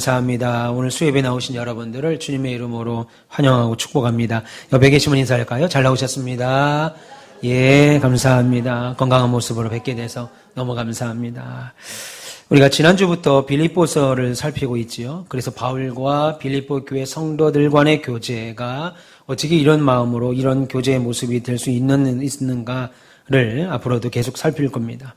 감사합니다. 오늘 수협에 나오신 여러분들을 주님의 이름으로 환영하고 축복합니다. 옆에 계시면 인사할까요? 잘 나오셨습니다. 예, 감사합니다. 건강한 모습으로 뵙게 돼서 너무 감사합니다. 우리가 지난주부터 빌립보서를 살피고 있지요. 그래서 바울과 빌립보 교회 성도들 간의 교제가 어떻게 이런 마음으로 이런 교제의 모습이 될 수 있는가를 앞으로도 계속 살필 겁니다.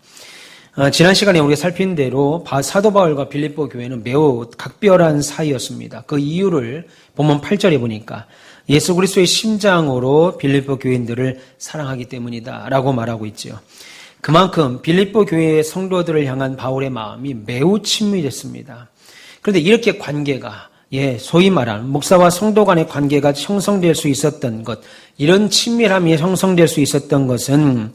지난 시간에 우리가 살핀 대로 사도 바울과 빌립보 교회는 매우 각별한 사이였습니다. 그 이유를 본문 8절에 보니까 예수 그리스도의 심장으로 빌립보 교인들을 사랑하기 때문이다 라고 말하고 있죠. 그만큼 빌립보 교회의 성도들을 향한 바울의 마음이 매우 친밀했습니다. 그런데 이렇게 관계가 소위 말하는 목사와 성도 간의 관계가 형성될 수 있었던 것, 이런 친밀함이 형성될 수 있었던 것은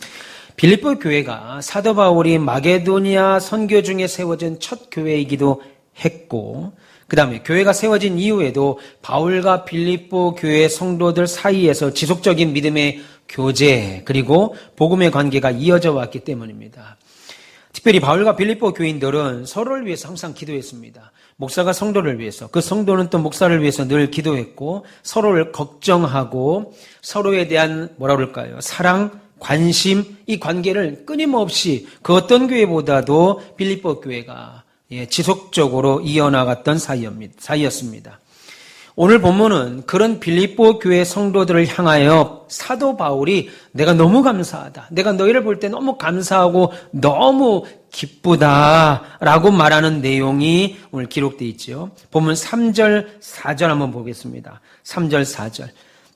빌립보 교회가 사도 바울이 마게도니아 선교 중에 세워진 첫 교회이기도 했고, 그 다음에 교회가 세워진 이후에도 바울과 빌립보 교회 성도들 사이에서 지속적인 믿음의 교제 그리고 복음의 관계가 이어져 왔기 때문입니다. 특별히 바울과 빌립보 교인들은 서로를 위해서 항상 기도했습니다. 목사가 성도를 위해서, 그 성도는 또 목사를 위해서 늘 기도했고, 서로를 걱정하고 서로에 대한 뭐라 그럴까요? 사랑, 관심, 이 관계를 끊임없이 그 어떤 교회보다도 빌립보 교회가 지속적으로 이어나갔던 사이였습니다. 오늘 본문은 그런 빌립보 교회 성도들을 향하여 사도 바울이 내가 너무 감사하다, 내가 너희를 볼 때 너무 감사하고 너무 기쁘다라고 말하는 내용이 오늘 기록되어 있죠. 본문 3절, 4절 한번 보겠습니다. 3절, 4절.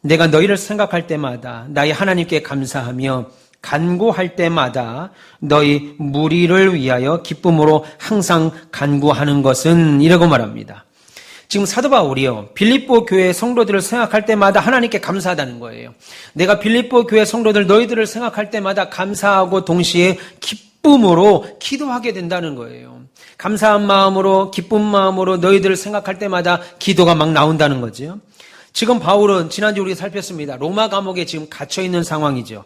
내가 너희를 생각할 때마다 나의 하나님께 감사하며 간구할 때마다 너희 무리를 위하여 기쁨으로 항상 간구하는 것은, 이라고 말합니다. 지금 사도 바울이요, 빌립보 교회 성도들을 생각할 때마다 하나님께 감사하다는 거예요. 내가 빌립보 교회 성도들 너희들을 생각할 때마다 감사하고 동시에 기쁨으로 기도하게 된다는 거예요. 감사한 마음으로, 기쁜 마음으로 너희들을 생각할 때마다 기도가 막 나온다는 거죠. 지금 바울은 지난주 우리가 살폈습니다. 로마 감옥에 지금 갇혀 있는 상황이죠.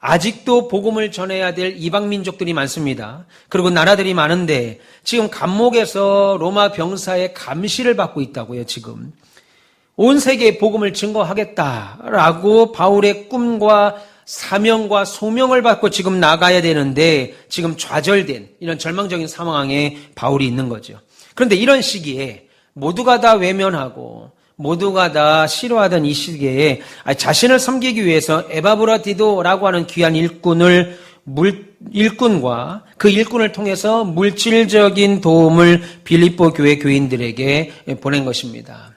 아직도 복음을 전해야 될 이방 민족들이 많습니다. 그리고 나라들이 많은데 지금 감옥에서 로마 병사의 감시를 받고 있다고요. 지금 온 세계에 복음을 증거하겠다라고 바울의 꿈과 사명과 소명을 받고 지금 나가야 되는데 지금 좌절된 이런 절망적인 상황에 바울이 있는 거죠. 그런데 이런 시기에 모두가 다 외면하고 모두가 다 싫어하던 이 시기에 자신을 섬기기 위해서 에바브라디도라고 하는 귀한 일꾼과 그 일꾼을 통해서 물질적인 도움을 빌립보 교회 교인들에게 보낸 것입니다.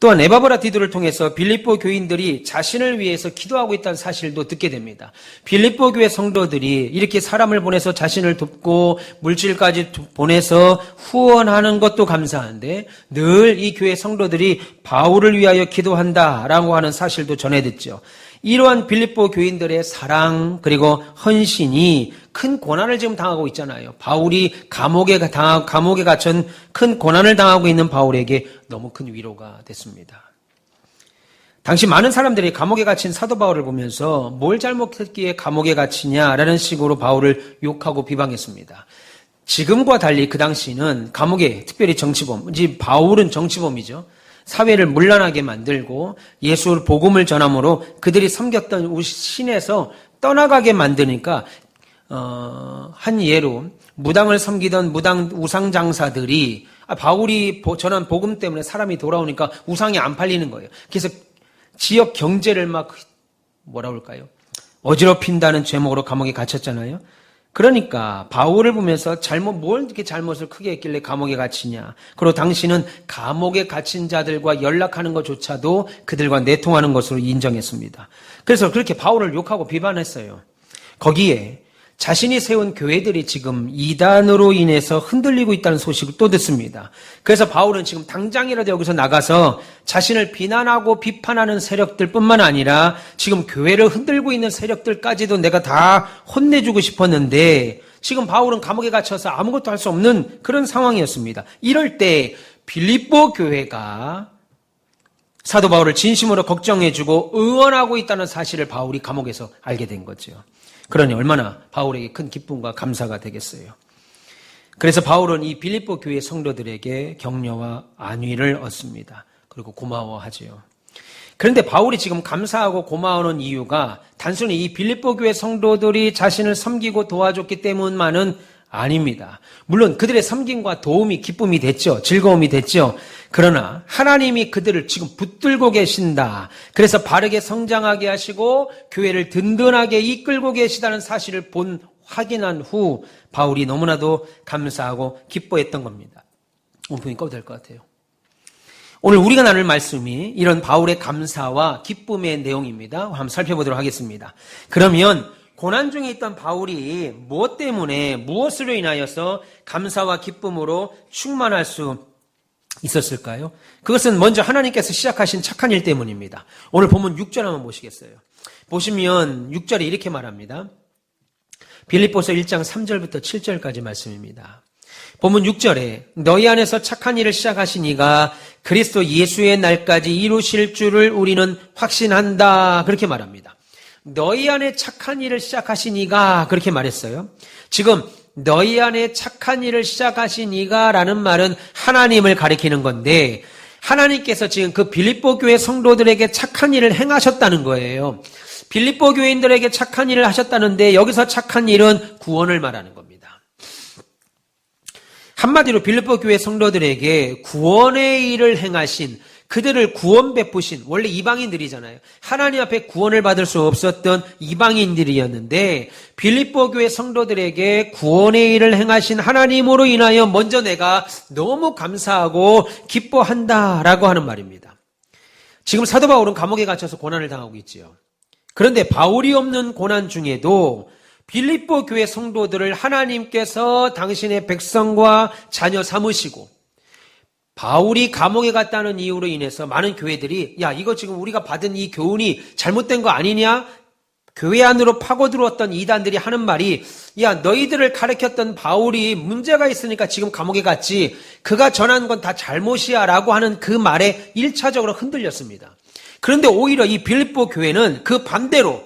또한 에바브라디도를 통해서 빌립보 교인들이 자신을 위해서 기도하고 있다는 사실도 듣게 됩니다. 빌립보 교회 성도들이 이렇게 사람을 보내서 자신을 돕고 물질까지 보내서 후원하는 것도 감사한데 늘 이 교회 성도들이 바울을 위하여 기도한다라고 하는 사실도 전해 듣죠. 이러한 빌립보 교인들의 사랑 그리고 헌신이 큰 고난을 지금 당하고 있잖아요. 바울이 감옥에 갇힌 큰 고난을 당하고 있는 바울에게 너무 큰 위로가 됐습니다. 당시 많은 사람들이 감옥에 갇힌 사도 바울을 보면서 뭘 잘못했기에 감옥에 갇히냐라는 식으로 바울을 욕하고 비방했습니다. 지금과 달리 그 당시는 감옥에, 특별히 정치범, 바울은 정치범이죠. 사회를 문란하게 만들고 예수 복음을 전함으로 그들이 섬겼던 신에서 떠나가게 만드니까 한 예로 무당을 섬기던 우상 장사들이 바울이 전한 복음 때문에 사람이 돌아오니까 우상이 안 팔리는 거예요. 그래서 지역 경제를 막 어지럽힌다는 죄목으로 감옥에 갇혔잖아요. 그러니까 바울을 보면서 뭘 이렇게 잘못을 크게 했길래 감옥에 갇히냐. 그리고 당신은 감옥에 갇힌 자들과 연락하는 것조차도 그들과 내통하는 것으로 인정했습니다. 그래서 그렇게 바울을 욕하고 비판했어요. 거기에 자신이 세운 교회들이 지금 이단으로 인해서 흔들리고 있다는 소식을 또 듣습니다. 그래서 바울은 지금 당장이라도 여기서 나가서 자신을 비난하고 비판하는 세력들 뿐만 아니라 지금 교회를 흔들고 있는 세력들까지도 내가 다 혼내주고 싶었는데 지금 바울은 감옥에 갇혀서 아무것도 할 수 없는 그런 상황이었습니다. 이럴 때 빌립보 교회가 사도 바울을 진심으로 걱정해주고 응원하고 있다는 사실을 바울이 감옥에서 알게 된 거죠. 그러니 얼마나 바울에게 큰 기쁨과 감사가 되겠어요. 그래서 바울은 이 빌립보 교회 성도들에게 격려와 안위를 얻습니다. 그리고 고마워하지요. 그런데 바울이 지금 감사하고 고마워하는 이유가 단순히 이 빌립보 교회 성도들이 자신을 섬기고 도와줬기 때문만은 아닙니다. 물론 그들의 섬김과 도움이 기쁨이 됐죠. 즐거움이 됐죠. 그러나 하나님이 그들을 지금 붙들고 계신다. 그래서 바르게 성장하게 하시고 교회를 든든하게 이끌고 계시다는 사실을 확인한 후 바울이 너무나도 감사하고 기뻐했던 겁니다. 온풍이 꺼도 될 것 같아요. 오늘 우리가 나눌 말씀이 이런 바울의 감사와 기쁨의 내용입니다. 한번 살펴보도록 하겠습니다. 그러면 고난 중에 있던 바울이 무엇 때문에 무엇으로 인하여서 감사와 기쁨으로 충만할 수 있었을까요? 그것은 먼저 하나님께서 시작하신 착한 일 때문입니다. 오늘 본문 6절 한번 보시겠어요? 보시면 6절에 이렇게 말합니다. 빌립보서 1장 3절부터 7절까지 말씀입니다. 본문 6절에 너희 안에서 착한 일을 시작하신 이가 그리스도 예수의 날까지 이루실 줄을 우리는 확신한다. 그렇게 말합니다. 너희 안에 착한 일을 시작하신 이가 그렇게 말했어요. 지금 너희 안에 착한 일을 시작하신 이가 라는 말은 하나님을 가리키는 건데 하나님께서 지금 그 빌립보 교회 성도들에게 착한 일을 행하셨다는 거예요. 빌립보 교인들에게 착한 일을 하셨다는데 여기서 착한 일은 구원을 말하는 겁니다. 한마디로 빌립보 교회 성도들에게 구원의 일을 행하신 그들을 구원 베푸신 원래 이방인들이잖아요. 하나님 앞에 구원을 받을 수 없었던 이방인들이었는데 빌립보 교회 성도들에게 구원의 일을 행하신 하나님으로 인하여 먼저 내가 너무 감사하고 기뻐한다라고 하는 말입니다. 지금 사도 바울은 감옥에 갇혀서 고난을 당하고 있지요. 그런데 바울이 없는 고난 중에도 빌립보 교회 성도들을 하나님께서 당신의 백성과 자녀 삼으시고 바울이 감옥에 갔다는 이유로 인해서 많은 교회들이 야 이거 지금 우리가 받은 이 교훈이 잘못된 거 아니냐? 교회 안으로 파고 들어왔던 이단들이 하는 말이 야 너희들을 가르쳤던 바울이 문제가 있으니까 지금 감옥에 갔지 그가 전한 건 다 잘못이야 라고 하는 그 말에 1차적으로 흔들렸습니다. 그런데 오히려 이 빌립보 교회는 그 반대로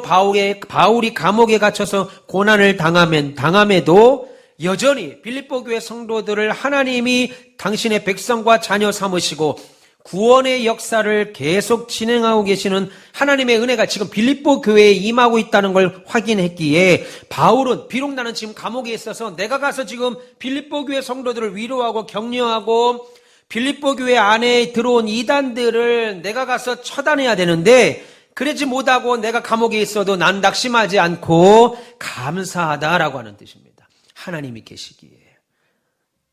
바울이 감옥에 갇혀서 고난을 당함에도 여전히 빌립보 교회 성도들을 하나님이 당신의 백성과 자녀 삼으시고 구원의 역사를 계속 진행하고 계시는 하나님의 은혜가 지금 빌립보 교회에 임하고 있다는 걸 확인했기에 바울은 비록 나는 지금 감옥에 있어서 내가 가서 지금 빌립보 교회 성도들을 위로하고 격려하고 빌립보 교회 안에 들어온 이단들을 내가 가서 처단해야 되는데 그러지 못하고 내가 감옥에 있어도 난 낙심하지 않고 감사하다라고 하는 뜻입니다. 하나님이 계시기에.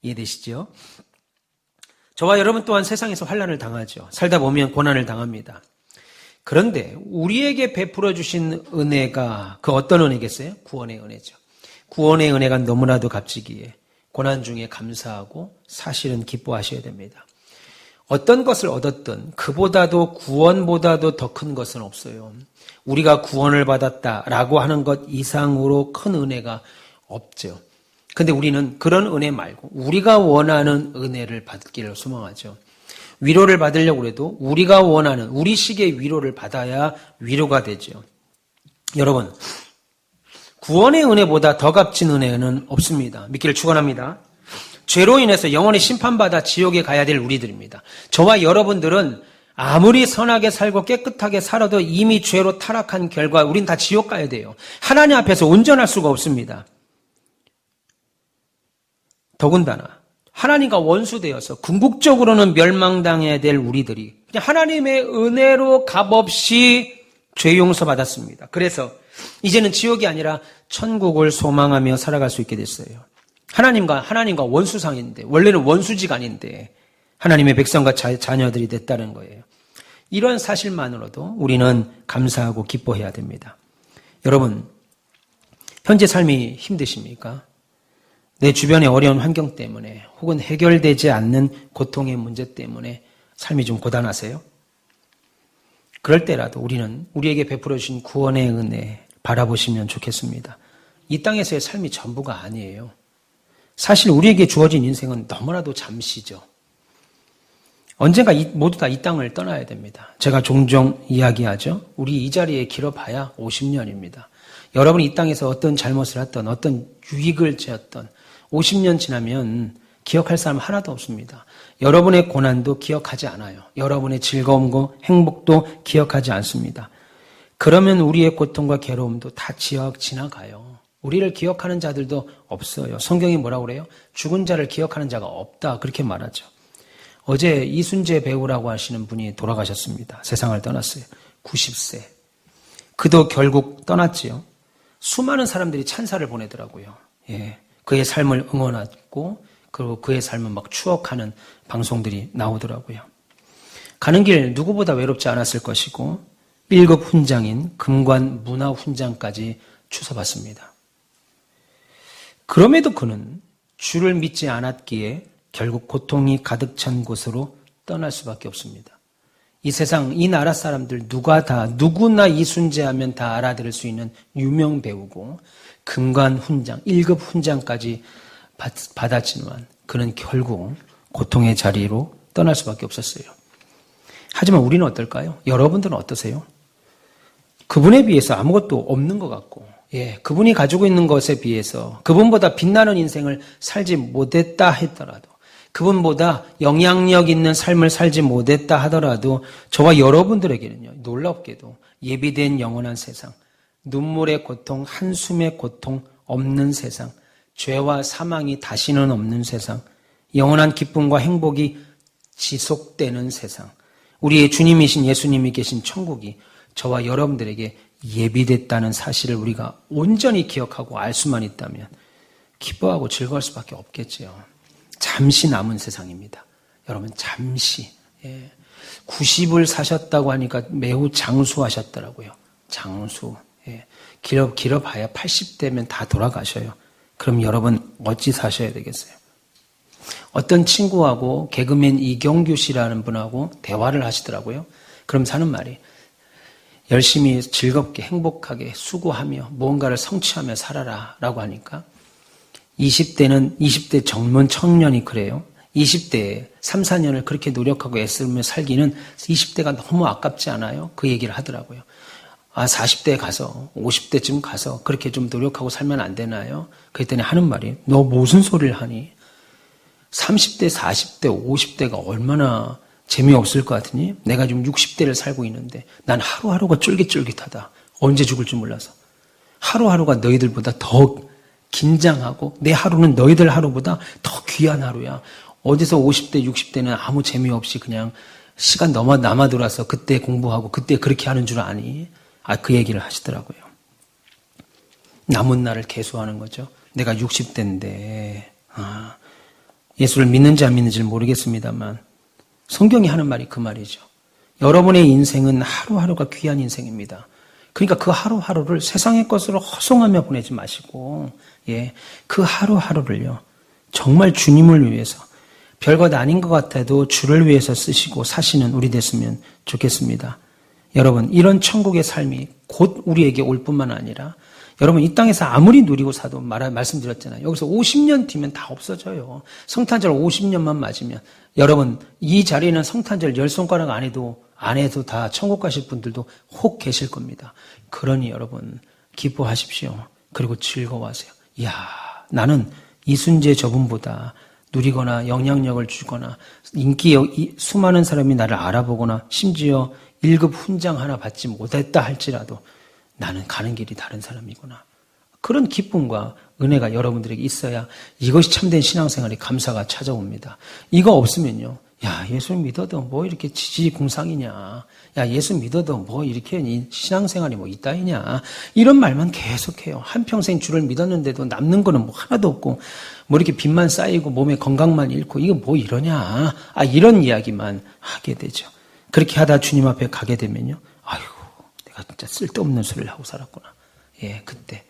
이해되시죠? 저와 여러분 또한 세상에서 환난을 당하죠. 살다 보면 고난을 당합니다. 그런데 우리에게 베풀어 주신 은혜가 그 어떤 은혜겠어요? 구원의 은혜죠. 구원의 은혜가 너무나도 값지기에 고난 중에 감사하고 사실은 기뻐하셔야 됩니다. 어떤 것을 얻었든 그보다도 구원보다도 더 큰 것은 없어요. 우리가 구원을 받았다라고 하는 것 이상으로 큰 은혜가 없죠. 근데 우리는 그런 은혜 말고 우리가 원하는 은혜를 받기를 소망하죠. 위로를 받으려고 해도 우리가 원하는 우리식의 위로를 받아야 위로가 되죠. 여러분, 구원의 은혜보다 더 값진 은혜는 없습니다. 믿기를 축원합니다. 죄로 인해서 영원히 심판받아 지옥에 가야 될 우리들입니다. 저와 여러분들은 아무리 선하게 살고 깨끗하게 살아도 이미 죄로 타락한 결과 우린 다 지옥 가야 돼요. 하나님 앞에서 온전할 수가 없습니다. 더군다나 하나님과 원수되어서 궁극적으로는 멸망당해야 될 우리들이 그냥 하나님의 은혜로 값없이 죄 용서받았습니다. 그래서 이제는 지옥이 아니라 천국을 소망하며 살아갈 수 있게 됐어요. 하나님과 원수상인데 원래는 원수지간인데 하나님의 백성과 자녀들이 됐다는 거예요. 이런 사실만으로도 우리는 감사하고 기뻐해야 됩니다. 여러분, 현재 삶이 힘드십니까? 내 주변의 어려운 환경 때문에 혹은 해결되지 않는 고통의 문제 때문에 삶이 좀 고단하세요? 그럴 때라도 우리는 우리에게 베풀어 주신 구원의 은혜 바라보시면 좋겠습니다. 이 땅에서의 삶이 전부가 아니에요. 사실 우리에게 주어진 인생은 너무나도 잠시죠. 언젠가 모두 다 이 땅을 떠나야 됩니다. 제가 종종 이야기하죠. 우리 이 자리에 길어봐야 50년입니다. 여러분이 이 땅에서 어떤 잘못을 했던 어떤 유익을 지었던 50년 지나면 기억할 사람 하나도 없습니다. 여러분의 고난도 기억하지 않아요. 여러분의 즐거움과 행복도 기억하지 않습니다. 그러면 우리의 고통과 괴로움도 다 지나가요. 우리를 기억하는 자들도 없어요. 성경이 뭐라고 그래요? 죽은 자를 기억하는 자가 없다. 그렇게 말하죠. 어제 이순재 배우라고 하시는 분이 돌아가셨습니다. 세상을 떠났어요. 90세. 그도 결국 떠났지요. 수많은 사람들이 찬사를 보내더라고요. 예. 그의 삶을 응원하고 그리고 그의 삶을 막 추억하는 방송들이 나오더라고요. 가는 길 누구보다 외롭지 않았을 것이고 1급 훈장인 금관 문화 훈장까지 주워받습니다. 그럼에도 그는 주를 믿지 않았기에 결국 고통이 가득 찬 곳으로 떠날 수밖에 없습니다. 이 세상, 이 나라 사람들 누구나 이순재하면 다 알아들을 수 있는 유명 배우고 금관 훈장, 1급 훈장까지 받았지만 그는 결국 고통의 자리로 떠날 수밖에 없었어요. 하지만 우리는 어떨까요? 여러분들은 어떠세요? 그분에 비해서 아무것도 없는 것 같고, 그분이 가지고 있는 것에 비해서 그분보다 빛나는 인생을 살지 못했다 했더라도, 그분보다 영향력 있는 삶을 살지 못했다 하더라도 저와 여러분들에게는요, 놀랍게도 예비된 영원한 세상, 눈물의 고통, 한숨의 고통 없는 세상, 죄와 사망이 다시는 없는 세상, 영원한 기쁨과 행복이 지속되는 세상, 우리의 주님이신 예수님이 계신 천국이 저와 여러분들에게 예비됐다는 사실을 우리가 온전히 기억하고 알 수만 있다면 기뻐하고 즐거울 수밖에 없겠지요. 잠시 남은 세상입니다. 여러분 잠시. 90을 사셨다고 하니까 매우 장수하셨더라고요. 장수. 길어봐야 80대면 다 돌아가셔요. 그럼 여러분 어찌 사셔야 되겠어요? 어떤 친구하고 개그맨 이경규 씨라는 분하고 대화를 하시더라고요. 그럼 사는 말이 열심히 즐겁게 행복하게 수고하며 무언가를 성취하며 살아라 라고 하니까 20대 젊은 청년이 그래요. 20대에 3, 4년을 그렇게 노력하고 애쓰며 살기는 20대가 너무 아깝지 않아요? 그 얘기를 하더라고요. 40대에 가서 50대쯤 가서 그렇게 좀 노력하고 살면 안 되나요? 그랬더니 하는 말이 너 무슨 소리를 하니? 30대, 40대, 50대가 얼마나 재미없을 것 같으니? 내가 지금 60대를 살고 있는데 난 하루하루가 쫄깃쫄깃하다. 언제 죽을 줄 몰라서. 하루하루가 너희들보다 더 긴장하고 내 하루는 너희들 하루보다 더 귀한 하루야. 어디서 50대, 60대는 아무 재미없이 그냥 시간 남아돌아서 그때 공부하고 그때 그렇게 하는 줄 아니? 그 얘기를 하시더라고요. 남은 날을 계수하는 거죠. 내가 60대인데 예수를 믿는지 안 믿는지는 모르겠습니다만 성경이 하는 말이 그 말이죠. 여러분의 인생은 하루하루가 귀한 인생입니다. 그러니까 그 하루하루를 세상의 것으로 허송하며 보내지 마시고 그 하루하루를요 정말 주님을 위해서 별것 아닌 것 같아도 주를 위해서 쓰시고 사시는 우리 됐으면 좋겠습니다. 여러분 이런 천국의 삶이 곧 우리에게 올 뿐만 아니라 여러분 이 땅에서 아무리 누리고 사도 말씀드렸잖아요. 여기서 50년 뒤면 다 없어져요. 성탄절 50년만 맞으면 여러분 이 자리에는 성탄절 10손가락 안 해도 다 천국 가실 분들도 혹 계실 겁니다. 그러니 여러분 기뻐하십시오. 그리고 즐거워하세요. 이야 나는 이순재 저분보다 누리거나 영향력을 주거나 수많은 사람이 나를 알아보거나 심지어 1급 훈장 하나 받지 못했다 할지라도 나는 가는 길이 다른 사람이구나. 그런 기쁨과 은혜가 여러분들에게 있어야 이것이 참된 신앙생활의 감사가 찾아옵니다. 이거 없으면요. 야 예수 믿어도 뭐 이렇게 지지공상이냐. 야 예수 믿어도 뭐 이렇게 신앙생활이 뭐 이따위냐. 이런 말만 계속해요. 한평생 주를 믿었는데도 남는 거는 뭐 하나도 없고 뭐 이렇게 빚만 쌓이고 몸에 건강만 잃고 이거 뭐 이러냐. 이런 이야기만 하게 되죠. 그렇게 하다 주님 앞에 가게 되면요. 아이고 내가 진짜 쓸데없는 소리를 하고 살았구나. 그때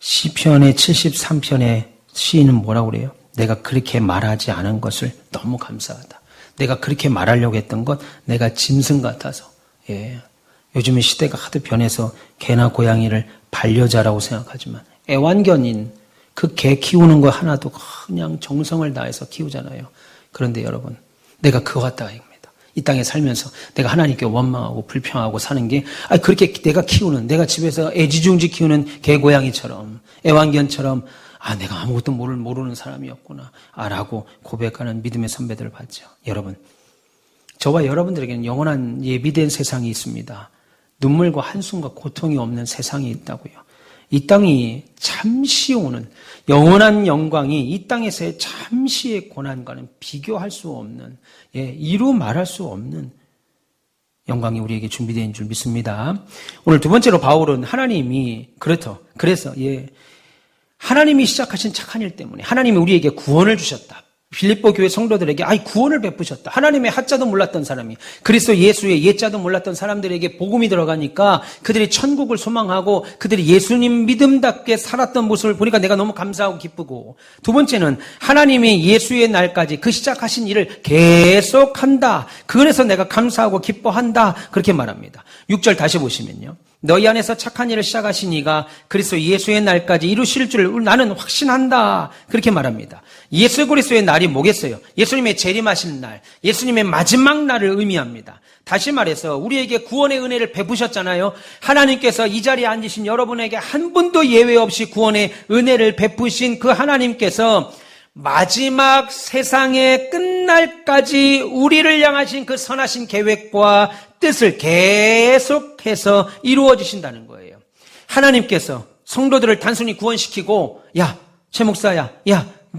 시편의 73편의 시인은 뭐라고 그래요? 내가 그렇게 말하지 않은 것을 너무 감사하다. 내가 그렇게 말하려고 했던 것 내가 짐승 같아서. 요즘에 시대가 하도 변해서 개나 고양이를 반려자라고 생각하지만 애완견인 그 개 키우는 거 하나도 그냥 정성을 다해서 키우잖아요. 그런데 여러분 내가 그거 같다 이겁니다. 이 땅에 살면서 내가 하나님께 원망하고 불평하고 사는 게 그렇게 내가 집에서 애지중지 키우는 개 고양이처럼 애완견처럼 내가 아무것도 모르는 사람이었구나 라고 고백하는 믿음의 선배들을 봤죠. 여러분, 저와 여러분들에게는 영원한 예비된 세상이 있습니다. 눈물과 한숨과 고통이 없는 세상이 있다고요. 이 땅이 잠시 오는 영원한 영광이 이 땅에서의 잠시의 고난과는 비교할 수 없는, 이루 말할 수 없는 영광이 우리에게 준비되어 있는 줄 믿습니다. 오늘 두 번째로 바울은 하나님이 그래서 하나님이 시작하신 착한 일 때문에 하나님이 우리에게 구원을 주셨다. 빌립보 교회 성도들에게 구원을 베푸셨다. 하나님의 하자도 몰랐던 사람이 그리스도 예수의 예자도 몰랐던 사람들에게 복음이 들어가니까 그들이 천국을 소망하고 그들이 예수님 믿음답게 살았던 모습을 보니까 내가 너무 감사하고 기쁘고, 두 번째는 하나님이 예수의 날까지 그 시작하신 일을 계속한다. 그래서 내가 감사하고 기뻐한다. 그렇게 말합니다. 6절 다시 보시면요. 너희 안에서 착한 일을 시작하신 이가 그리스도 예수의 날까지 이루실 줄 나는 확신한다. 그렇게 말합니다. 예수 그리스도의 날이 뭐겠어요? 예수님의 재림하신 날, 예수님의 마지막 날을 의미합니다. 다시 말해서 우리에게 구원의 은혜를 베푸셨잖아요. 하나님께서 이 자리에 앉으신 여러분에게 한 분도 예외 없이 구원의 은혜를 베푸신 그 하나님께서 마지막 세상의 끝날까지 우리를 향하신 그 선하신 계획과 뜻을 계속해서 이루어 주신다는 거예요. 하나님께서 성도들을 단순히 구원시키고 최 목사야,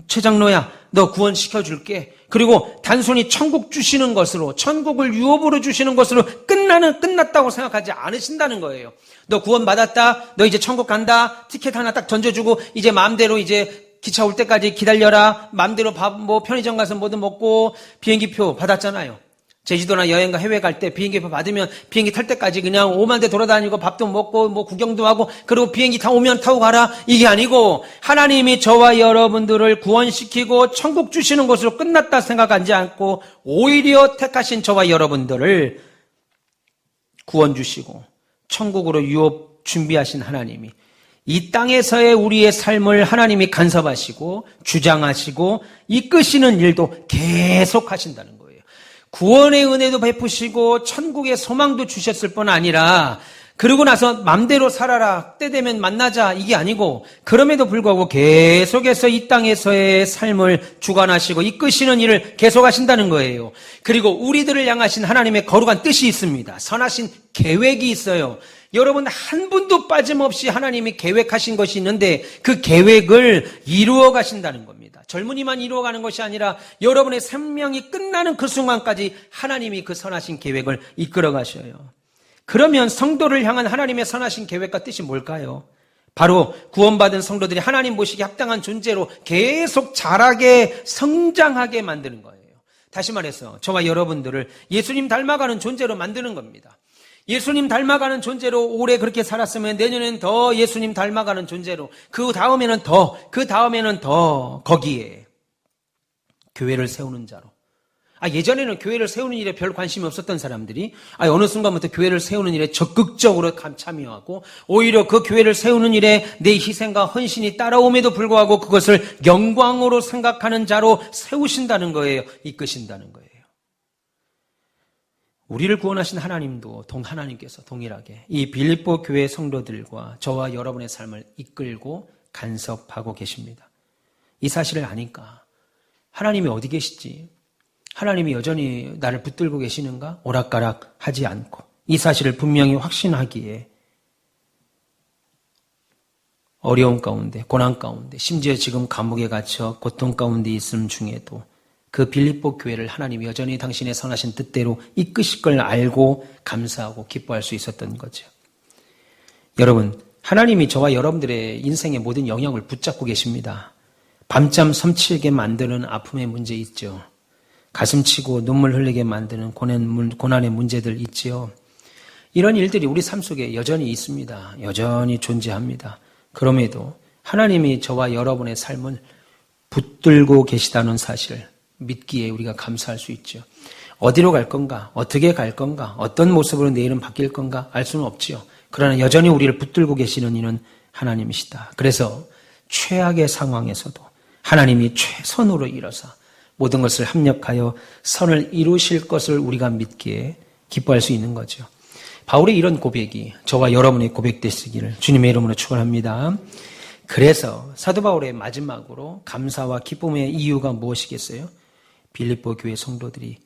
최 장로야, 너 구원시켜줄게. 그리고 단순히 천국 주시는 것으로, 천국을 유업으로 주시는 것으로 끝났다고 생각하지 않으신다는 거예요. 너 구원받았다, 너 이제 천국 간다, 티켓 하나 딱 던져주고 이제 마음대로 이제 기차 올 때까지 기다려라. 마음대로 밥 편의점 가서 뭐든 먹고, 비행기표 받았잖아요. 제주도나 여행가 해외 갈 때 비행기표 받으면 비행기 탈 때까지 그냥 오만 대 돌아다니고 밥도 먹고 구경도 하고 그리고 비행기 다 오면 타고 가라. 이게 아니고 하나님이 저와 여러분들을 구원시키고 천국 주시는 것으로 끝났다 생각하지 않고 오히려 택하신 저와 여러분들을 구원 주시고 천국으로 유업 준비하신 하나님이 이 땅에서의 우리의 삶을 하나님이 간섭하시고 주장하시고 이끄시는 일도 계속 하신다는 거예요. 구원의 은혜도 베푸시고 천국의 소망도 주셨을 뿐 아니라 그러고 나서 맘대로 살아라, 때 되면 만나자, 이게 아니고 그럼에도 불구하고 계속해서 이 땅에서의 삶을 주관하시고 이끄시는 일을 계속하신다는 거예요. 그리고 우리들을 향하신 하나님의 거룩한 뜻이 있습니다. 선하신 계획이 있어요. 여러분 한 분도 빠짐없이 하나님이 계획하신 것이 있는데 그 계획을 이루어 가신다는 겁니다. 젊은이만 이루어가는 것이 아니라 여러분의 생명이 끝나는 그 순간까지 하나님이 그 선하신 계획을 이끌어 가셔요. 그러면 성도를 향한 하나님의 선하신 계획과 뜻이 뭘까요? 바로 구원받은 성도들이 하나님 보시기에 합당한 존재로 계속 자라게 성장하게 만드는 거예요. 다시 말해서 저와 여러분들을 예수님 닮아가는 존재로 만드는 겁니다. 예수님 닮아가는 존재로 올해 그렇게 살았으면 내년엔 더 예수님 닮아가는 존재로, 그 다음에는 더 거기에 교회를 세우는 자로. 예전에는 교회를 세우는 일에 별 관심이 없었던 사람들이 어느 순간부터 교회를 세우는 일에 적극적으로 참여하고 오히려 그 교회를 세우는 일에 내 희생과 헌신이 따라옴에도 불구하고 그것을 영광으로 생각하는 자로 세우신다는 거예요. 이끄신다는 거예요. 우리를 구원하신 하나님도 하나님께서 동일하게 이 빌립보 교회 성도들과 저와 여러분의 삶을 이끌고 간섭하고 계십니다. 이 사실을 아니까 하나님이 어디 계시지? 하나님이 여전히 나를 붙들고 계시는가? 오락가락 하지 않고 이 사실을 분명히 확신하기에 어려움 가운데, 고난 가운데, 심지어 지금 감옥에 갇혀 고통 가운데 있음 중에도 그 빌립보 교회를 하나님이 여전히 당신의 선하신 뜻대로 이끄실 걸 알고 감사하고 기뻐할 수 있었던 거죠. 여러분, 하나님이 저와 여러분들의 인생의 모든 영역을 붙잡고 계십니다. 밤잠 섬치게 만드는 아픔의 문제 있죠. 가슴치고 눈물 흘리게 만드는 고난의 문제들 있지요. 이런 일들이 우리 삶 속에 여전히 있습니다. 여전히 존재합니다. 그럼에도 하나님이 저와 여러분의 삶을 붙들고 계시다는 사실 믿기에 우리가 감사할 수 있죠. 어디로 갈 건가? 어떻게 갈 건가? 어떤 모습으로 내일은 바뀔 건가? 알 수는 없지요. 그러나 여전히 우리를 붙들고 계시는 이는 하나님이시다. 그래서 최악의 상황에서도 하나님이 최선으로 일어서 모든 것을 합력하여 선을 이루실 것을 우리가 믿기에 기뻐할 수 있는 거죠. 바울의 이런 고백이 저와 여러분의 고백 되시기를 주님의 이름으로 축원합니다. 그래서 사도 바울의 마지막으로 감사와 기쁨의 이유가 무엇이겠어요? 빌립보 교회 성도들이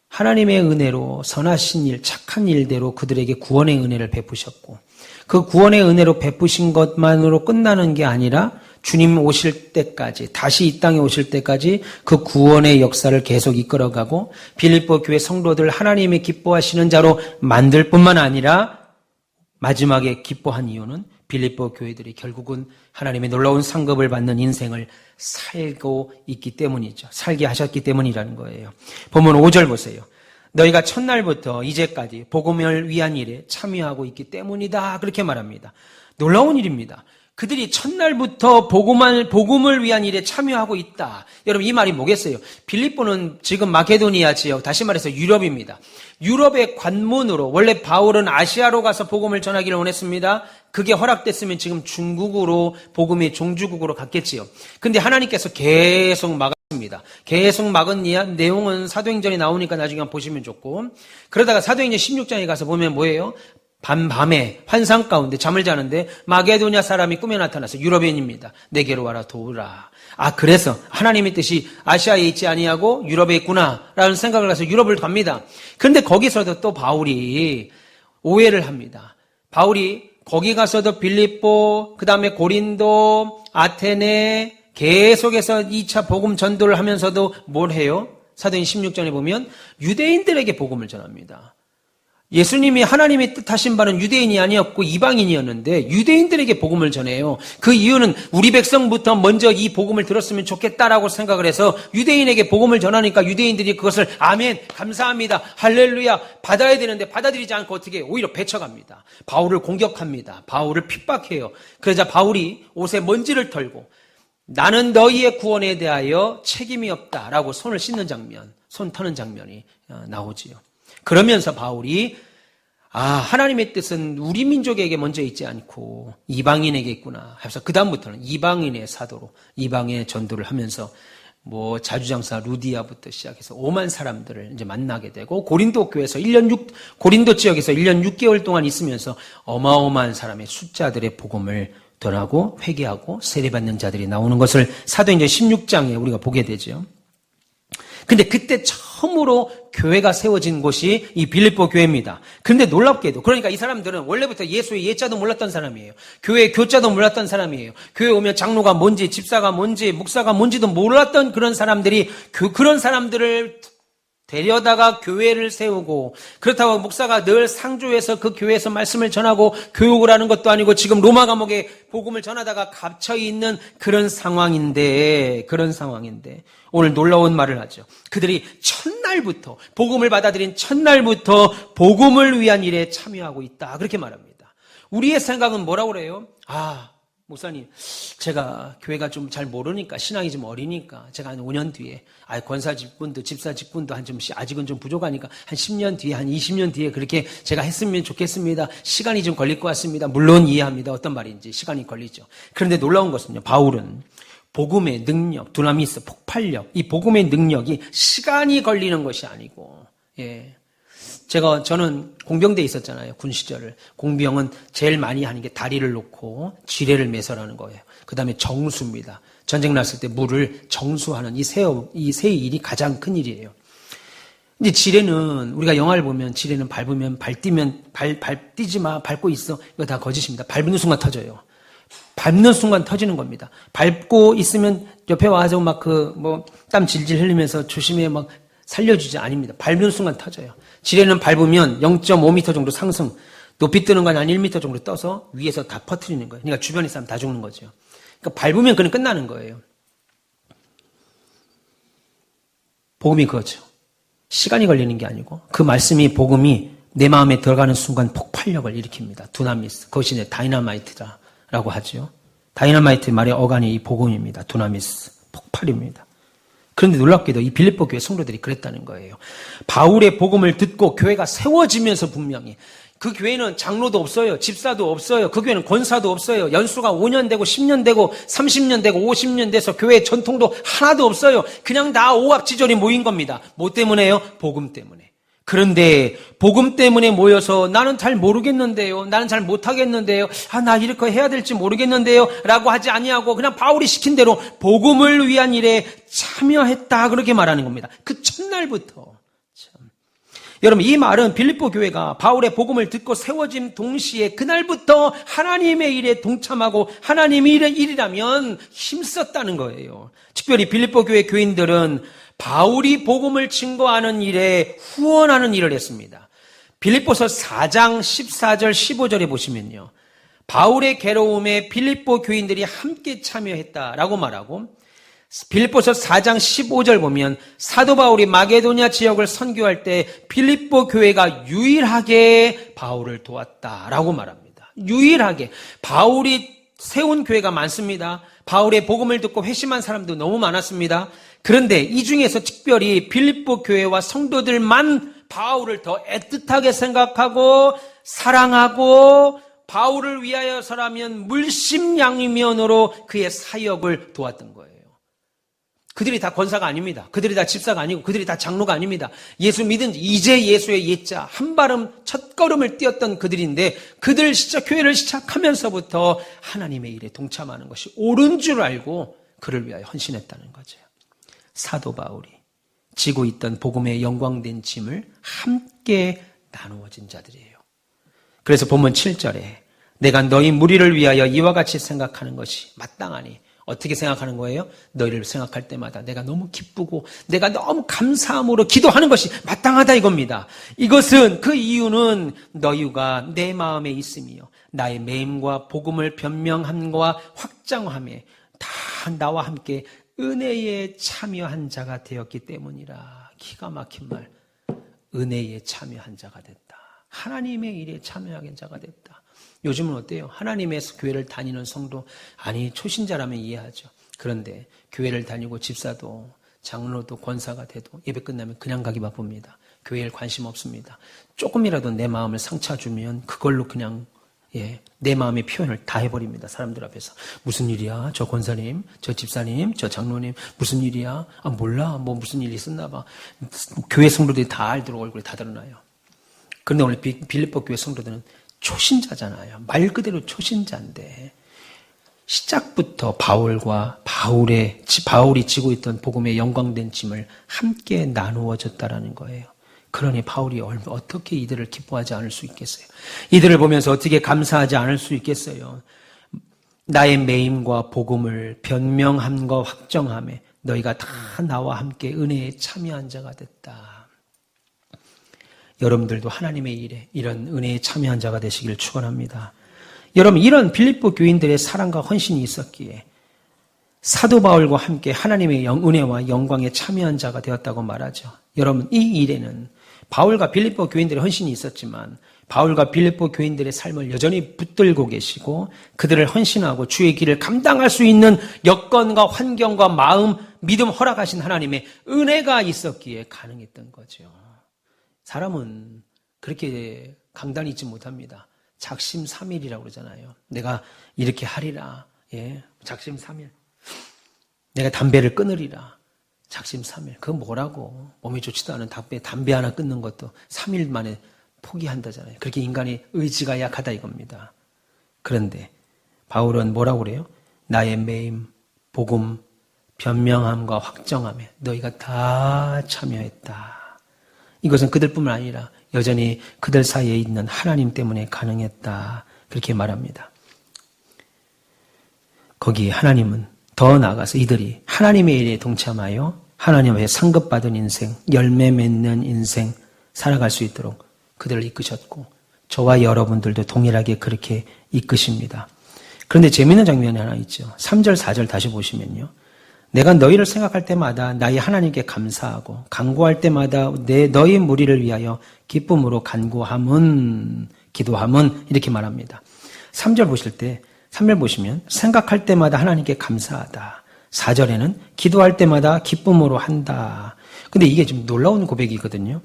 하나님의 은혜로 선하신 일, 착한 일대로 그들에게 구원의 은혜를 베푸셨고 그 구원의 은혜로 베푸신 것만으로 끝나는 게 아니라 주님 오실 때까지, 다시 이 땅에 오실 때까지 그 구원의 역사를 계속 이끌어가고 빌립보 교회 성도들 하나님이 기뻐하시는 자로 만들 뿐만 아니라 마지막에 기뻐한 이유는 빌립보 교회들이 결국은 하나님의 놀라운 상급을 받는 인생을 살고 있기 때문이죠. 살게 하셨기 때문이라는 거예요. 보면 5절 보세요. 너희가 첫날부터 이제까지 복음을 위한 일에 참여하고 있기 때문이다. 그렇게 말합니다. 놀라운 일입니다. 그들이 첫날부터 복음을 위한 일에 참여하고 있다. 여러분 이 말이 뭐겠어요? 빌립보는 지금 마케도니아 지역, 다시 말해서 유럽입니다. 유럽의 관문으로, 원래 바울은 아시아로 가서 복음을 전하기를 원했습니다. 그게 허락됐으면 지금 중국으로, 복음의 종주국으로 갔겠지요. 근데 하나님께서 계속 막았습니다. 계속 막은 내용은 사도행전에 나오니까 나중에 한번 보시면 좋고, 그러다가 사도행전 16장에 가서 보면 뭐예요? 밤에 환상 가운데 잠을 자는데 마게도냐 사람이 꿈에 나타나서 유럽인입니다. 내게로 와라 도우라. 그래서 하나님의 뜻이 아시아에 있지 아니하고 유럽에 있구나라는 생각을 해서 유럽을 갑니다. 그런데 거기서도 또 바울이 오해를 합니다. 바울이 거기 가서도 빌립보, 그 다음에 고린도, 아테네 계속해서 2차 복음 전도를 하면서도 뭘 해요? 사도행전 16장에 보면 유대인들에게 복음을 전합니다. 예수님이 하나님의 뜻하신 바는 유대인이 아니었고 이방인이었는데 유대인들에게 복음을 전해요. 그 이유는 우리 백성부터 먼저 이 복음을 들었으면 좋겠다라고 생각을 해서 유대인에게 복음을 전하니까 유대인들이 그것을 아멘, 감사합니다, 할렐루야 받아야 되는데 받아들이지 않고 어떻게 오히려 배척합니다. 바울을 공격합니다. 바울을 핍박해요. 그러자 바울이 옷에 먼지를 털고 나는 너희의 구원에 대하여 책임이 없다라고 손을 씻는 장면, 손 터는 장면이 나오지요. 그러면서 바울이 하나님의 뜻은 우리 민족에게 먼저 있지 않고 이방인에게 있구나 해서 그 다음부터는 이방인의 사도로 이방인의 전도를 하면서 자주장사 루디아부터 시작해서 5만 사람들을 이제 만나게 되고 고린도 교회에서 고린도 지역에서 1년 6개월 동안 있으면서 어마어마한 사람의 숫자들의 복음을 전하고 회개하고 세례받는 자들이 나오는 것을 사도행전 16장에 우리가 보게 되죠. 근데 그때 처음으로 교회가 세워진 곳이 이 빌립보 교회입니다. 그런데 놀랍게도 그러니까 이 사람들은 원래부터 예수의 예자도 몰랐던 사람이에요. 교회의 교자도 몰랐던 사람이에요. 교회 오면 장로가 뭔지 집사가 뭔지 목사가 뭔지도 몰랐던 그런 사람들이 그런 사람들을 데려다가 교회를 세우고 그렇다고 목사가 늘 상주해서 그 교회에서 말씀을 전하고 교육을 하는 것도 아니고 지금 로마 감옥에 복음을 전하다가 갇혀 있는 그런 상황인데 오늘 놀라운 말을 하죠. 그들이 첫날부터 복음을 받아들인 첫날부터 복음을 위한 일에 참여하고 있다. 그렇게 말합니다. 우리의 생각은 뭐라고 그래요? 목사님, 제가 교회가 좀 잘 모르니까, 신앙이 좀 어리니까, 제가 한 5년 뒤에, 권사 직분도, 집사 직분도 아직은 좀 부족하니까, 한 10년 뒤에, 한 20년 뒤에 그렇게 제가 했으면 좋겠습니다. 시간이 좀 걸릴 것 같습니다. 물론 이해합니다. 어떤 말인지. 시간이 걸리죠. 그런데 놀라운 것은요, 바울은 복음의 능력, 두나미스, 폭발력, 이 복음의 능력이 시간이 걸리는 것이 아니고, 저는 공병대에 있었잖아요. 군 시절을. 공병은 제일 많이 하는 게 다리를 놓고 지뢰를 매설하는 거예요. 그 다음에 정수입니다. 전쟁 났을 때 물을 정수하는 이 세 일이 가장 큰 일이에요. 이제 지뢰는 우리가 영화를 보면 지뢰는 밟으면 뛰지 마, 밟고 있어. 이거 다 거짓입니다. 밟는 순간 터져요. 밟는 순간 터지는 겁니다. 밟고 있으면 옆에 와서 땀 질질 흘리면서 조심해 살려주지 아닙니다. 밟는 순간 터져요. 지뢰는 밟으면 0.5m 정도 상승, 높이 뜨는 건 한 1m 정도 떠서 위에서 다 퍼뜨리는 거예요. 그러니까 주변에 사람 다 죽는 거죠. 그러니까 밟으면 그는 끝나는 거예요. 복음이 그거죠. 시간이 걸리는 게 아니고 그 말씀이 복음이 내 마음에 들어가는 순간 폭발력을 일으킵니다. 두나미스. 그것이 이제 다이너마이트라고 하죠. 다이너마이트 말의 어간이 이 복음입니다. 두나미스. 폭발입니다. 그런데 놀랍게도 이 빌립보 교회 성도들이 그랬다는 거예요. 바울의 복음을 듣고 교회가 세워지면서 분명히 그 교회는 장로도 없어요. 집사도 없어요. 그 교회는 권사도 없어요. 연수가 5년 되고 10년 되고 30년 되고 50년 돼서 교회 전통도 하나도 없어요. 그냥 다 오합지졸이 모인 겁니다. 뭐 때문에요? 복음 때문에. 그런데 복음 때문에 모여서 나는 잘 모르겠는데요. 나는 잘 못하겠는데요. 나 이렇게 해야 될지 모르겠는데요. 라고 하지 아니하고 그냥 바울이 시킨 대로 복음을 위한 일에 참여했다. 그렇게 말하는 겁니다. 그 첫날부터. 참. 여러분, 이 말은 빌립보 교회가 바울의 복음을 듣고 세워진 동시에 그날부터 하나님의 일에 동참하고 하나님의 일이라면 힘썼다는 거예요. 특별히 빌립보 교회 교인들은 바울이 복음을 증거하는 일에 후원하는 일을 했습니다. 빌립보서 4장 14절 15절에 보시면요. 바울의 괴로움에 빌립보 교인들이 함께 참여했다라고 말하고 빌립보서 4장 15절 보면 사도 바울이 마게도냐 지역을 선교할 때 빌립보 교회가 유일하게 바울을 도왔다라고 말합니다. 유일하게. 바울이 세운 교회가 많습니다. 바울의 복음을 듣고 회심한 사람도 너무 많았습니다. 그런데 이 중에서 특별히 빌립보 교회와 성도들만 바울을 더 애틋하게 생각하고 사랑하고 바울을 위하여서라면 물심양면으로 그의 사역을 도왔던 거예요. 그들이 다 권사가 아닙니다. 그들이 다 집사가 아니고 그들이 다 장로가 아닙니다. 예수 믿은 이제 예수의 옛자 한 발음 첫걸음을 띄었던 그들인데 그들 교회를 시작하면서부터 하나님의 일에 동참하는 것이 옳은 줄 알고 그를 위하여 헌신했다는 거죠. 사도 바울이 지고 있던 복음의 영광된 짐을 함께 나누어진 자들이에요. 그래서 본문 7절에 내가 너희 무리를 위하여 이와 같이 생각하는 것이 마땅하니 어떻게 생각하는 거예요? 너희를 생각할 때마다 내가 너무 기쁘고 내가 너무 감사함으로 기도하는 것이 마땅하다 이겁니다. 이것은 그 이유는 너희가 내 마음에 있으며 나의 매임과 복음을 변명함과 확장함에 다 나와 함께 은혜에 참여한 자가 되었기 때문이라. 기가 막힌 말. 은혜에 참여한 자가 됐다. 하나님의 일에 참여한 자가 됐다. 요즘은 어때요? 하나님의 교회를 다니는 성도, 아니 초신자라면 이해하죠. 그런데 교회를 다니고 집사도 장로도 권사가 돼도 예배 끝나면 그냥 가기 바쁩니다. 교회에 관심 없습니다. 조금이라도 내 마음을 상처 주면 그걸로 그냥 내 마음의 표현을 다 해버립니다. 사람들 앞에서. 무슨 일이야? 저 권사님, 저 집사님, 저 장로님 무슨 일이야? 몰라. 무슨 일이 있었나 봐. 교회 성도들이 다 알도록 얼굴에 다 드러나요. 그런데 오늘 빌립보 교회 성도들은 초신자잖아요. 말 그대로 초신자인데 시작부터 바울이 지고 있던 복음의 영광된 짐을 함께 나누어 줬다라는 거예요. 그러니 바울이 어떻게 이들을 기뻐하지 않을 수 있겠어요? 이들을 보면서 어떻게 감사하지 않을 수 있겠어요? 나의 매임과 복음을 변명함과 확정함에 너희가 다 나와 함께 은혜에 참여한 자가 됐다. 여러분들도 하나님의 일에 이런 은혜에 참여한 자가 되시길 축원합니다. 여러분, 이런 빌립보 교인들의 사랑과 헌신이 있었기에 사도 바울과 함께 하나님의 은혜와 영광에 참여한 자가 되었다고 말하죠. 여러분, 이 일에는 바울과 빌립보 교인들의 헌신이 있었지만 바울과 빌립보 교인들의 삶을 여전히 붙들고 계시고 그들을 헌신하고 주의 길을 감당할 수 있는 여건과 환경과 마음, 믿음 허락하신 하나님의 은혜가 있었기에 가능했던 거죠. 사람은 그렇게 강단이 있지 못합니다. 작심삼일이라고 그러잖아요. 내가 이렇게 하리라. 작심삼일. 내가 담배를 끊으리라. 작심삼일. 그건 뭐라고. 몸에 좋지도 않은 담배 하나 끊는 것도 3일 만에 포기한다잖아요. 그렇게 인간의 의지가 약하다 이겁니다. 그런데 바울은 뭐라고 그래요? 나의 매임, 복음, 변명함과 확정함에 너희가 다 참여했다. 이것은 그들뿐만 아니라 여전히 그들 사이에 있는 하나님 때문에 가능했다. 그렇게 말합니다. 거기에 하나님은 더 나아가서 이들이 하나님의 일에 동참하여 하나님의 상급받은 인생, 열매 맺는 인생 살아갈 수 있도록 그들을 이끄셨고 저와 여러분들도 동일하게 그렇게 이끄십니다. 그런데 재미있는 장면이 하나 있죠. 3절, 4절 다시 보시면요. 내가 너희를 생각할 때마다 나의 하나님께 감사하고 간구할 때마다 너희 무리를 위하여 기쁨으로 간구함은 기도함은 이렇게 말합니다. 3절 보시면 생각할 때마다 하나님께 감사하다. 4절에는 기도할 때마다 기쁨으로 한다. 근데 이게 좀 놀라운 고백이거든요.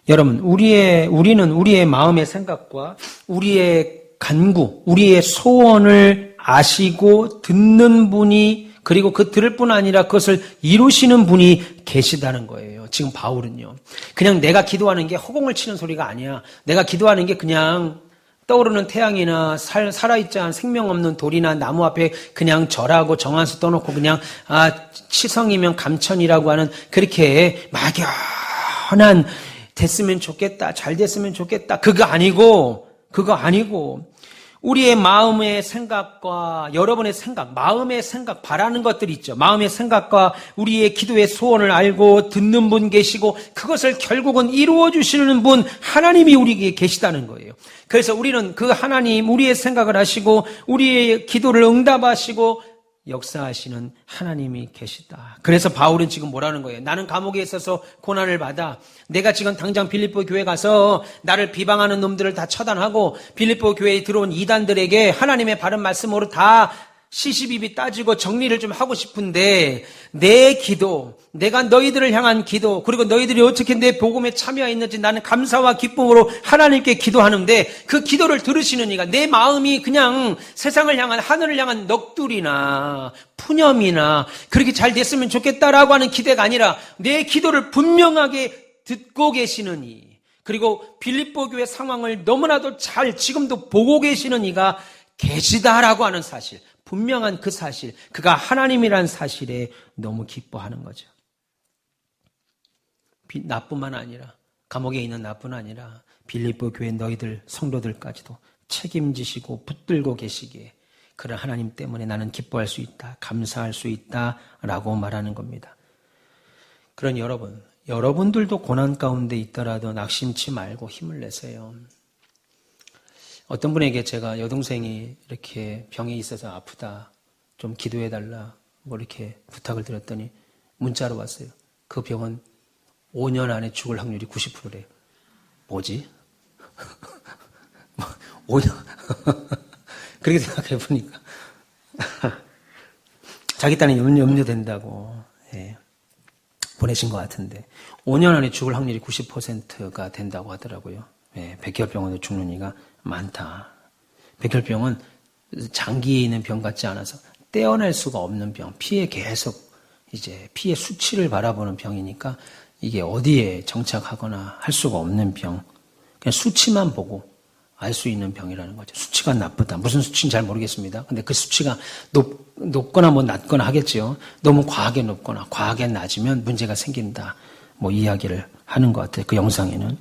여러분, 우리는 우리의 마음의 생각과 우리의 간구, 우리의 소원을 아시고 듣는 분이 그리고 그 들을 뿐 아니라 그것을 이루시는 분이 계시다는 거예요. 지금 바울은요. 그냥 내가 기도하는 게 허공을 치는 소리가 아니야. 내가 기도하는 게 그냥 떠오르는 태양이나 살아있지 않은 생명 없는 돌이나 나무 앞에 그냥 절하고 정한수 떠놓고 그냥 치성이면 감천이라고 하는 그렇게 막연한 됐으면 좋겠다, 잘 됐으면 좋겠다. 그거 아니고 우리의 마음의 생각과 여러분의 생각, 마음의 생각, 바라는 것들이 있죠. 마음의 생각과 우리의 기도의 소원을 알고 듣는 분 계시고 그것을 결국은 이루어 주시는 분 하나님이 우리에게 계시다는 거예요. 그래서 우리는 그 하나님, 우리의 생각을 하시고 우리의 기도를 응답하시고 역사하시는 하나님이 계시다. 그래서 바울은 지금 뭐라는 거예요? 나는 감옥에 있어서 고난을 받아. 내가 지금 당장 빌립보 교회 가서 나를 비방하는 놈들을 다 처단하고 빌립보 교회에 들어온 이단들에게 하나님의 바른 말씀으로 다 시시비비 따지고 정리를 좀 하고 싶은데 내 기도, 내가 너희들을 향한 기도, 그리고 너희들이 어떻게 내 복음에 참여했는지 나는 감사와 기쁨으로 하나님께 기도하는데 그 기도를 들으시는 이가 내 마음이 그냥 세상을 향한 하늘을 향한 넋두리나 푸념이나 그렇게 잘 됐으면 좋겠다라고 하는 기대가 아니라 내 기도를 분명하게 듣고 계시는 이, 그리고 빌립보 교회 상황을 너무나도 잘 지금도 보고 계시는 이가 계시다라고 하는 사실, 분명한 그 사실, 그가 하나님이란 사실에 너무 기뻐하는 거죠. 나뿐만 아니라, 감옥에 있는 나뿐 아니라 빌립보 교회 너희들 성도들까지도 책임지시고 붙들고 계시기에 그런 하나님 때문에 나는 기뻐할 수 있다, 감사할 수 있다라고 말하는 겁니다. 그런 여러분들도 고난 가운데 있더라도 낙심치 말고 힘을 내세요. 어떤 분에게 제가 여동생이 이렇게 병이 있어서 아프다, 좀 기도해달라, 뭐 이렇게 부탁을 드렸더니 문자로 왔어요. 그 병은 5년 안에 죽을 확률이 90%래요. 뭐지? 5년? 그렇게 생각해 보니까 자기 딴에 염려된다고 보내신 것 같은데 5년 안에 죽을 확률이 90%가 된다고 하더라고요. 백혈병으로 죽는 이가 많다. 백혈병은 장기에 있는 병 같지 않아서 떼어낼 수가 없는 병, 피에 수치를 바라보는 병이니까 이게 어디에 정착하거나 할 수가 없는 병, 그냥 수치만 보고 알 수 있는 병이라는 거죠. 수치가 나쁘다. 무슨 수치인지 잘 모르겠습니다. 근데 그 수치가 높거나 뭐 낮거나 하겠죠. 너무 과하게 높거나 과하게 낮으면 문제가 생긴다. 뭐 이야기를 하는 것 같아요. 그 영상에는.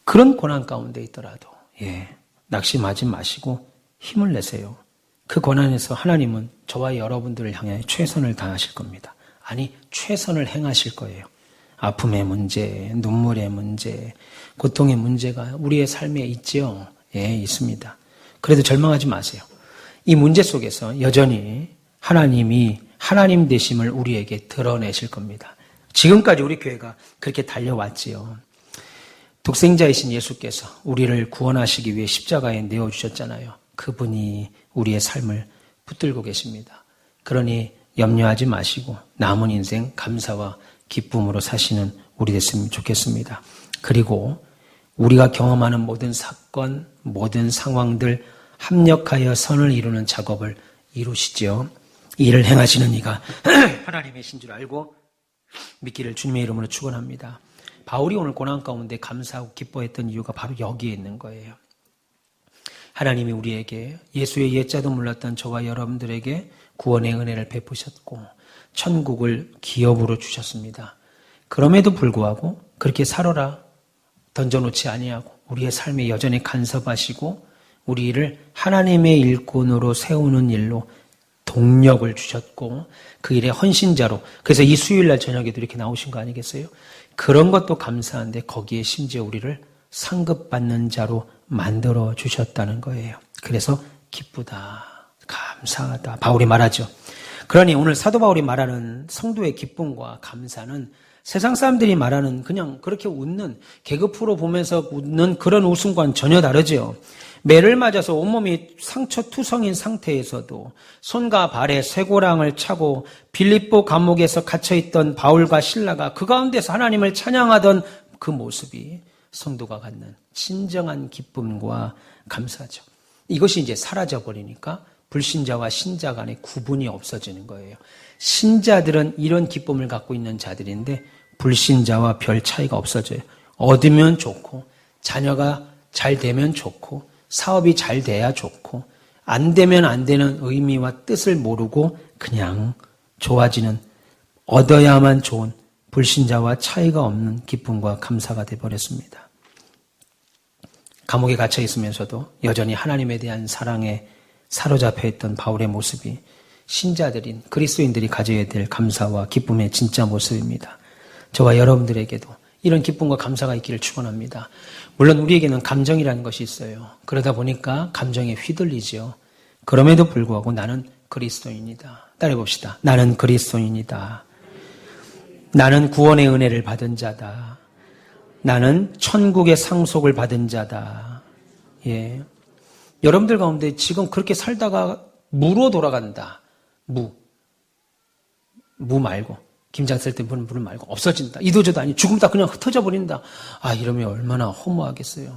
그런 고난 가운데 있더라도 낙심하지 마시고 힘을 내세요. 그 고난에서 하나님은 저와 여러분들을 향해 최선을 다하실 겁니다. 아니, 최선을 행하실 거예요. 아픔의 문제, 눈물의 문제, 고통의 문제가 우리의 삶에 있죠. 있습니다. 그래도 절망하지 마세요. 이 문제 속에서 여전히 하나님이 하나님 되심을 우리에게 드러내실 겁니다. 지금까지 우리 교회가 그렇게 달려왔지요. 독생자이신 예수께서 우리를 구원하시기 위해 십자가에 내어주셨잖아요. 그분이 우리의 삶을 붙들고 계십니다. 그러니 염려하지 마시고 남은 인생 감사와 기쁨으로 사시는 우리 됐으면 좋겠습니다. 그리고 우리가 경험하는 모든 사건, 모든 상황들 합력하여 선을 이루는 작업을 이루시죠. 이를 행하시는 이가 하나님이신 줄 알고 믿기를 주님의 이름으로 축원합니다. 바울이 오늘 고난 가운데 감사하고 기뻐했던 이유가 바로 여기에 있는 거예요. 하나님이 우리에게 예수의 옛자도 몰랐던 저와 여러분들에게 구원의 은혜를 베푸셨고 천국을 기업으로 주셨습니다. 그럼에도 불구하고 그렇게 살아라 던져놓지 아니하고 우리의 삶에 여전히 간섭하시고 우리를 하나님의 일꾼으로 세우는 일로 동력을 주셨고 그 일의 헌신자로, 그래서 이 수요일날 저녁에도 이렇게 나오신 거 아니겠어요? 그런 것도 감사한데 거기에 심지어 우리를 상급받는 자로 만들어 주셨다는 거예요. 그래서 기쁘다, 감사하다 바울이 말하죠. 그러니 오늘 사도 바울이 말하는 성도의 기쁨과 감사는 세상 사람들이 말하는 그냥 그렇게 웃는 개그 프로 보면서 웃는 그런 웃음과는 전혀 다르죠. 매를 맞아서 온몸이 상처투성인 상태에서도 손과 발에 쇠고랑을 차고 빌립보 감옥에서 갇혀있던 바울과 실라가 그 가운데서 하나님을 찬양하던 그 모습이 성도가 갖는 진정한 기쁨과 감사죠. 이것이 이제 사라져버리니까 불신자와 신자 간의 구분이 없어지는 거예요. 신자들은 이런 기쁨을 갖고 있는 자들인데 불신자와 별 차이가 없어져요. 얻으면 좋고 자녀가 잘 되면 좋고 사업이 잘 돼야 좋고 안 되면 안 되는 의미와 뜻을 모르고 그냥 좋아지는 얻어야만 좋은 불신자와 차이가 없는 기쁨과 감사가 되어버렸습니다. 감옥에 갇혀 있으면서도 여전히 하나님에 대한 사랑에 사로잡혀 있던 바울의 모습이 신자들인 그리스도인들이 가져야 될 감사와 기쁨의 진짜 모습입니다. 저와 여러분들에게도 이런 기쁨과 감사가 있기를 축원합니다. 물론 우리에게는 감정이라는 것이 있어요. 그러다 보니까 감정에 휘둘리지요. 그럼에도 불구하고 나는 그리스도인이다. 따라해봅시다. 나는 그리스도인이다. 나는 구원의 은혜를 받은 자다. 나는 천국의 상속을 받은 자다. 예. 여러분들 가운데 지금 그렇게 살다가 무로 돌아간다. 무 말고 김장 쓸 때 부는 물은 말고 없어진다. 이도저도 아니 죽음 다 그냥 흩어져 버린다. 아, 이러면 얼마나 허무하겠어요.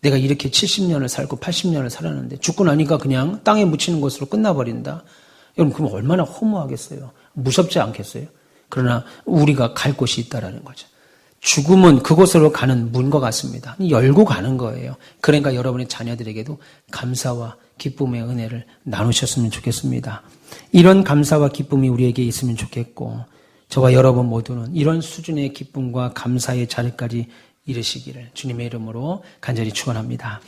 내가 이렇게 70년을 살고 80년을 살았는데 죽고 나니까 그냥 땅에 묻히는 것으로 끝나버린다. 여러분 그럼 얼마나 허무하겠어요. 무섭지 않겠어요? 그러나 우리가 갈 곳이 있다라는 거죠. 죽음은 그곳으로 가는 문과 같습니다. 열고 가는 거예요. 그러니까 여러분의 자녀들에게도 감사와 기쁨의 은혜를 나누셨으면 좋겠습니다. 이런 감사와 기쁨이 우리에게 있으면 좋겠고 저와 여러분 모두는 이런 수준의 기쁨과 감사의 자리까지 이르시기를 주님의 이름으로 간절히 축원합니다.